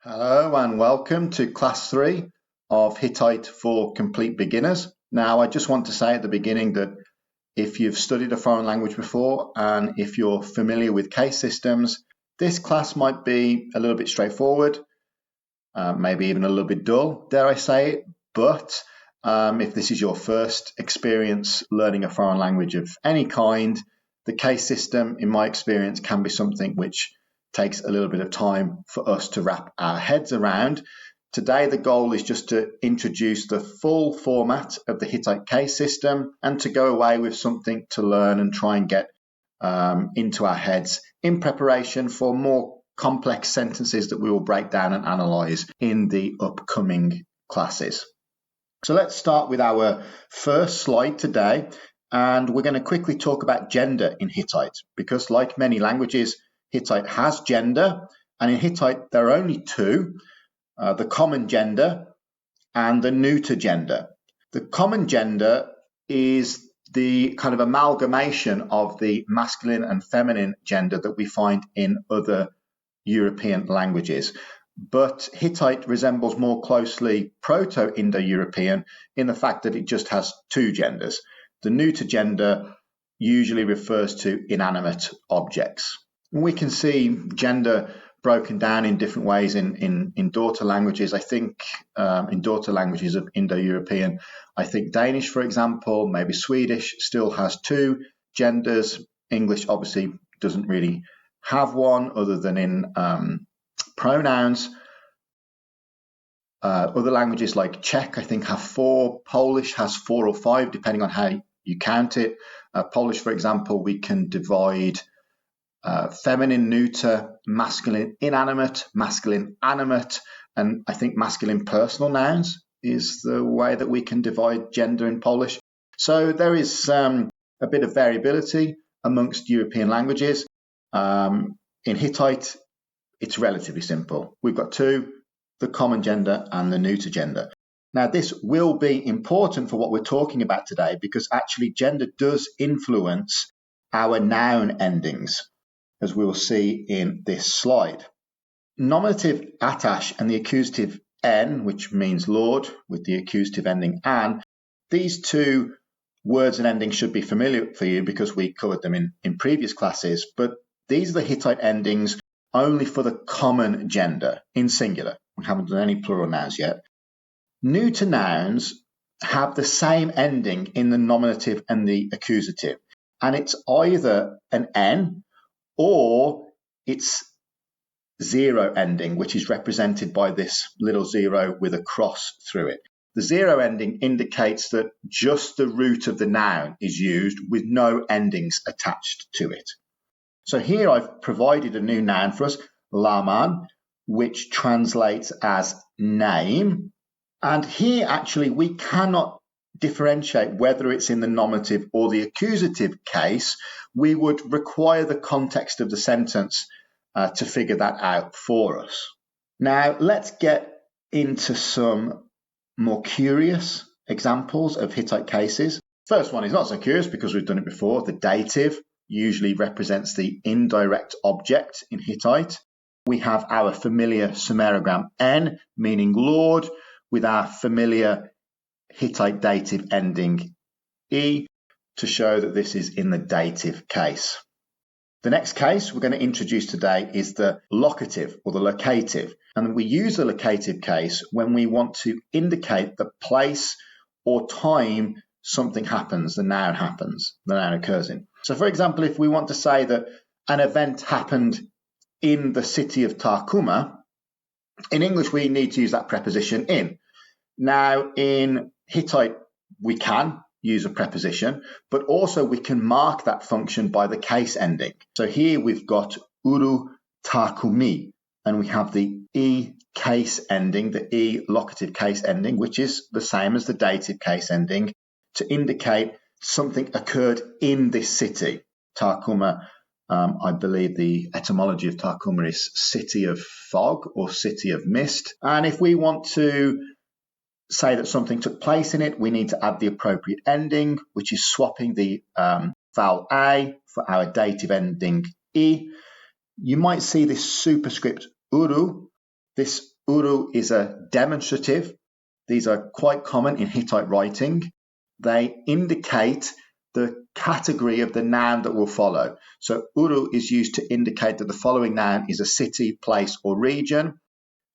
Hello and welcome to class 3 of Hittite for complete beginners. Now I just want to say at the beginning that if you've studied a foreign language before and if you're familiar with case systems, this class might be a little bit straightforward, maybe even a little bit dull, dare I say it, but if this is your first experience learning a foreign language of any kind, the case system, in my experience, can be something which takes a little bit of time for us to wrap our heads around. Today, the goal is just to introduce the full format of the Hittite case system and to go away with something to learn and try and get into our heads in preparation for more complex sentences that we will break down and analyze in the upcoming classes. So let's start with our first slide today, and we're going to quickly talk about gender in Hittite, because like many languages, Hittite has gender, and in Hittite there are only two, the common gender and the neuter gender. The common gender is the kind of amalgamation of the masculine and feminine gender that we find in other European languages. But Hittite resembles more closely Proto-Indo-European in the fact that it just has two genders. The neuter gender usually refers to inanimate objects. We can see gender broken down in different ways in daughter languages. I think in daughter languages of Indo-European, I think Danish, for example, maybe Swedish still has two genders. English obviously doesn't really have one other than in pronouns. Other languages like Czech, I think, have four. Polish has four or five, depending on how you count it. Polish, for example, we can divide feminine neuter, masculine inanimate, masculine animate, and I think masculine personal nouns is the way that we can divide gender in Polish. So there is a bit of variability amongst European languages. In Hittite, it's relatively simple. We've got two, the common gender and the neuter gender. Now, this will be important for what we're talking about today because actually gender does influence our noun endings, as we will see in this slide. Nominative atash and the accusative en, which means Lord, with the accusative ending an, these two words and endings should be familiar for you because we covered them in previous classes, but these are the Hittite endings only for the common gender in singular. We haven't done any plural nouns yet. Neuter nouns have the same ending in the nominative and the accusative, and it's either an n or it's zero ending, which is represented by this little zero with a cross through it. The zero ending indicates that just the root of the noun is used with no endings attached to it. So here I've provided a new noun for us, laman, which translates as name. And here actually we cannot differentiate whether it's in the nominative or the accusative case. We would require the context of the sentence to figure that out for us. Now let's get into some more curious examples of Hittite cases. First one is not so curious because we've done it before. The dative usually represents the indirect object in Hittite. We have our familiar sumerogram n, meaning Lord, with our familiar Hittite dative ending e to show that this is in the dative case. The next case we're going to introduce today is the locative or the locative. And we use the locative case when we want to indicate the place or time something happens, the noun occurs in. So for example, if we want to say that an event happened in the city of Takuma, in English we need to use that preposition in. Now in Hittite we can use a preposition, but also we can mark that function by the case ending. So here we've got uru takumi, and we have the e case ending, the e locative case ending, which is the same as the dative case ending to indicate something occurred in this city. Takuma, I believe the etymology of Takuma is city of fog or city of mist. And if we want to say that something took place in it, we need to add the appropriate ending, which is swapping the vowel a for our dative ending e. You might see this superscript uru This uru is a demonstrative. These are quite common in Hittite writing. They indicate the category of the noun that will follow. So uru is used to indicate that the following noun is a city, place, or region.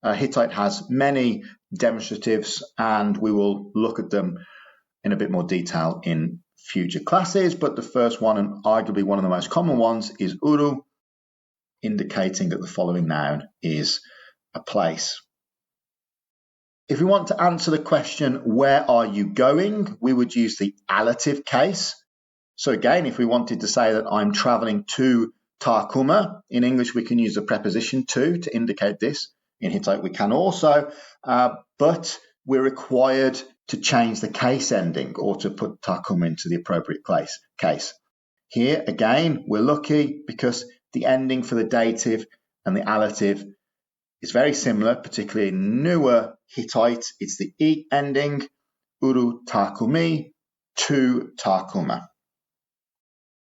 Hittite has many demonstratives, and we will look at them in a bit more detail in future classes. But the first one, and arguably one of the most common ones, is uru, indicating that the following noun is a place. If we want to answer the question, where are you going? We would use the allative case. So again, if we wanted to say that I'm traveling to Takuma, in English we can use the preposition to indicate this. In Hittite we can also, but we're required to change the case ending or to put Takuma into the appropriate case. Here again, we're lucky because the ending for the dative and the allative is very similar, particularly in newer Hittite. It's the E ending, uru takumi, to Takuma.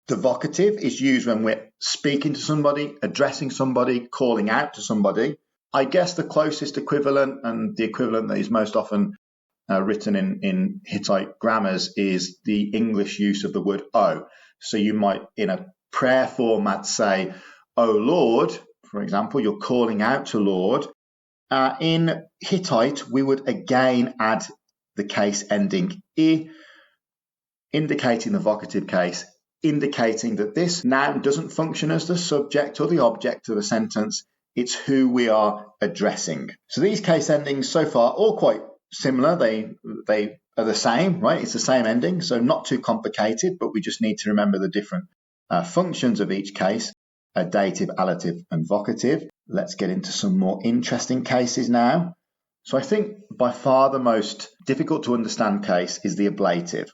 The vocative is used when we're speaking to somebody, addressing somebody, calling out to somebody. I guess the closest equivalent, and the equivalent that is most often written in Hittite grammars, is the English use of the word O. So you might, in a prayer format, say, "O Lord," for example, you're calling out to Lord. In Hittite, we would again add the case ending I, indicating the vocative case, indicating that this noun doesn't function as the subject or the object of a sentence. It's who we are addressing. So these case endings so far all quite similar. They are the same, right? It's the same ending, so not too complicated, but we just need to remember the different functions of each case, dative, allative, and vocative. Let's get into some more interesting cases now. So I think by far the most difficult to understand case is the ablative.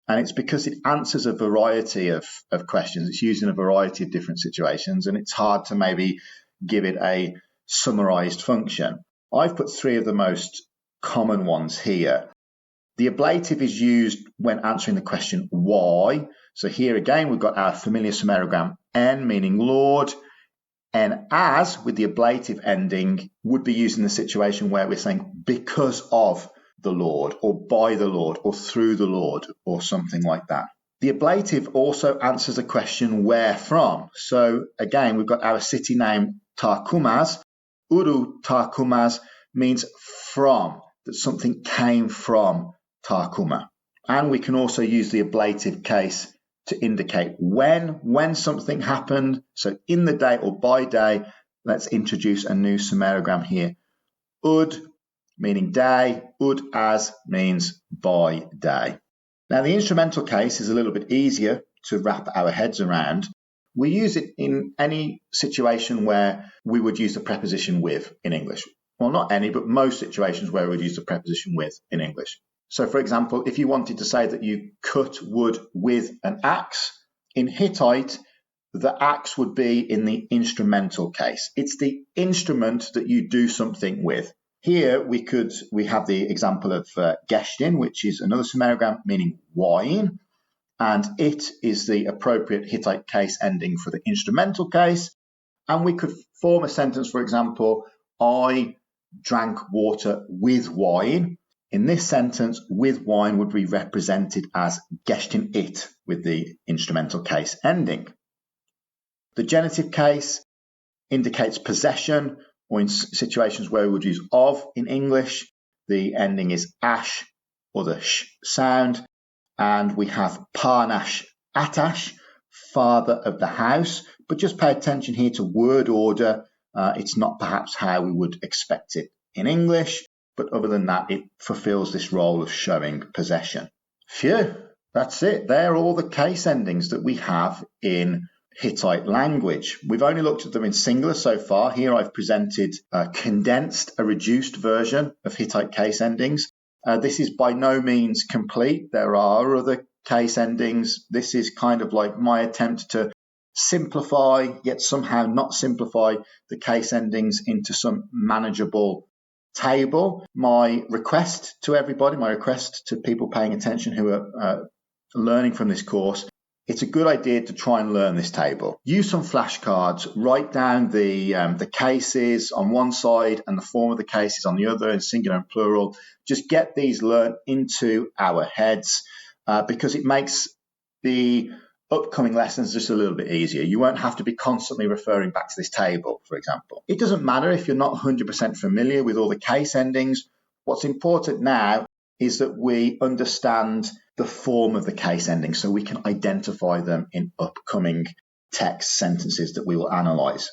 And it's because it answers a variety of questions. It's used in a variety of different situations, and it's hard to maybe give it a summarized function. I've put three of the most common ones here. The ablative is used when answering the question why. So here again, we've got our familiar sumerogram N, meaning Lord, and as with the ablative ending would be used in the situation where we're saying because of the Lord, or by the Lord, or through the Lord, or something like that. The ablative also answers the question where from. So again, we've got our city name Takumas. Uru Takumas means from, that something came from Takuma. And we can also use the ablative case to indicate when something happened. So in the day or by day, let's introduce a new sumerogram here. Ud, meaning day, ud as means by day. Now the instrumental case is a little bit easier to wrap our heads around. We use it in any situation where we would use the preposition with in English. Well, not any, but most situations where we would use the preposition with in English. So for example, if you wanted to say that you cut wood with an axe, in Hittite, the axe would be in the instrumental case. It's the instrument that you do something with. Here we have the example of geshtin, which is another sumerogram meaning wine, and it is the appropriate Hittite case ending for the instrumental case. And we could form a sentence, for example, I drank water with wine. In this sentence, with wine would be represented as geshtin it with the instrumental case ending. The genitive case indicates possession, or in situations where we would use of in English, the ending is ash or the sh sound. And we have parnash atash, father of the house. But just pay attention here to word order. It's not perhaps how we would expect it in English, but other than that, it fulfills this role of showing possession. Phew, that's it. They're all the case endings that we have in Hittite language. We've only looked at them in singular so far. Here I've presented a reduced version of Hittite case endings. This is by no means complete. There are other case endings. This is kind of like my attempt to simplify, yet somehow not simplify the case endings into some manageable table. My request to everybody, my request to people paying attention who are learning from this course, it's a good idea to try and learn this table. Use some flashcards, write down the cases on one side and the form of the cases on the other in singular and plural. Just get these learned into our heads because it makes the upcoming lessons just a little bit easier. You won't have to be constantly referring back to this table, for example. It doesn't matter if you're not 100% familiar with all the case endings. What's important now is that we understand the form of the case ending so we can identify them in upcoming text sentences that we will analyse.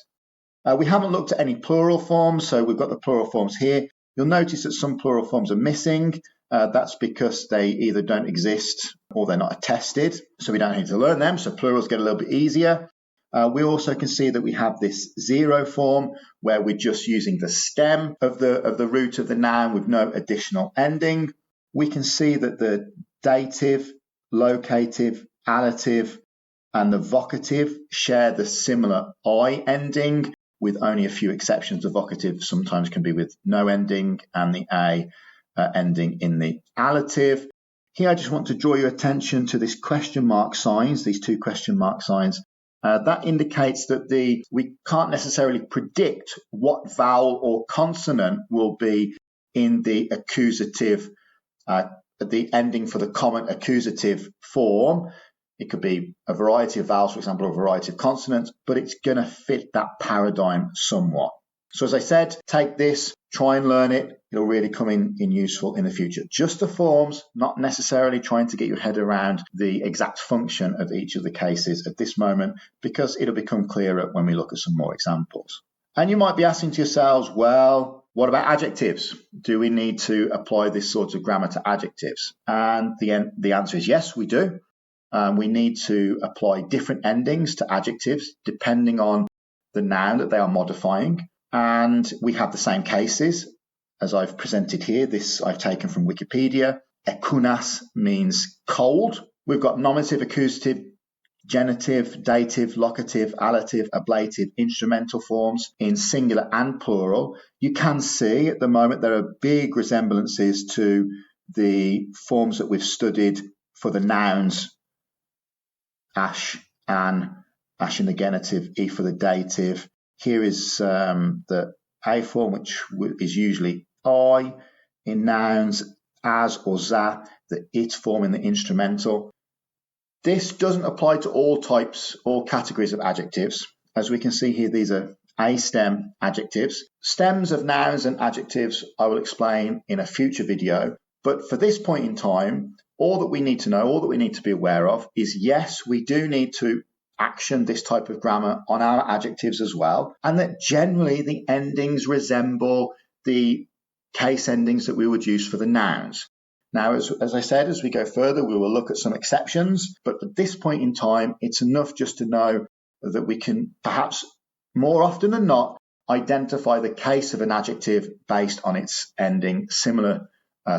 We haven't looked at any plural forms, so we've got the plural forms here. You'll notice that some plural forms are missing. That's because they either don't exist or they're not attested, so we don't need to learn them, so plurals get a little bit easier. We also can see that we have this zero form where we're just using the stem of the root of the noun with no additional ending. We can see that the dative, locative, additive, and the vocative share the similar I ending with only a few exceptions. The vocative sometimes can be with no ending and the A ending in the allative. Here I just want to draw your attention to this question mark signs, these two question mark signs. That indicates that we can't necessarily predict what vowel or consonant will be in the accusative, the ending for the common accusative form. It could be a variety of vowels, for example, or a variety of consonants, but it's going to fit that paradigm somewhat. So as I said, take this, try and learn it. It'll really come in useful in the future. Just the forms, not necessarily trying to get your head around the exact function of each of the cases at this moment, because it'll become clearer when we look at some more examples. And you might be asking to yourselves, well, what about adjectives? Do we need to apply this sort of grammar to adjectives? And the answer is yes, we do. We need to apply different endings to adjectives depending on the noun that they are modifying. And we have the same cases as I've presented here. This I've taken from Wikipedia. Ekounas means cold. We've got nominative, accusative, genitive, dative, locative, allative, ablative, instrumental forms in singular and plural. You can see at the moment there are big resemblances to the forms that we've studied for the nouns. Ash, an, ash in the genitive, e for the dative. Here is the A form, which is usually I in nouns, as or za, the it form in the instrumental. This doesn't apply to all types or categories of adjectives. As we can see here, these are A-stem adjectives. Stems of nouns and adjectives I will explain in a future video. But for this point in time, all that we need to know, all that we need to be aware of is, yes, we do need to action this type of grammar on our adjectives as well, and that generally the endings resemble the case endings that we would use for the nouns. Now, as I said, as we go further, we will look at some exceptions, but at this point in time, it's enough just to know that we can perhaps more often than not identify the case of an adjective based on its ending, similar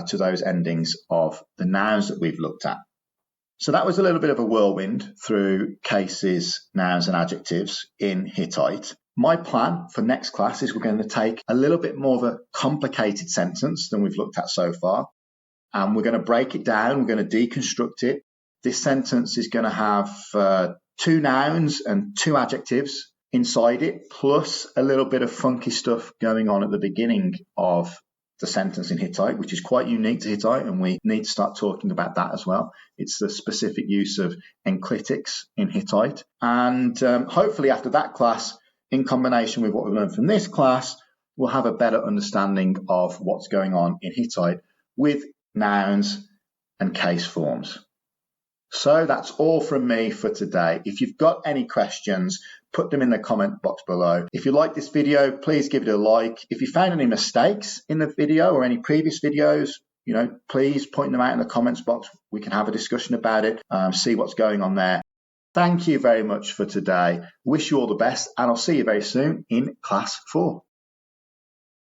to those endings of the nouns that we've looked at. So that was a little bit of a whirlwind through cases, nouns and adjectives in Hittite. My plan for next class is we're going to take a little bit more of a complicated sentence than we've looked at so far. And we're going to break it down. We're going to deconstruct it. This sentence is going to have 2 nouns and 2 adjectives inside it, plus a little bit of funky stuff going on at the beginning of the sentence in Hittite, which is quite unique to Hittite, and we need to start talking about that as well. It's the specific use of enclitics in Hittite. And hopefully after that class, in combination with what we've learned from this class, we'll have a better understanding of what's going on in Hittite with nouns and case forms. So that's all from me for today. If you've got any questions, put them in the comment box below. If you like this video, please give it a like. If you found any mistakes in the video or any previous videos, please point them out in the comments box. We can have a discussion about it, see what's going on there. Thank you very much for today. Wish you all the best, and I'll see you very soon in class 4.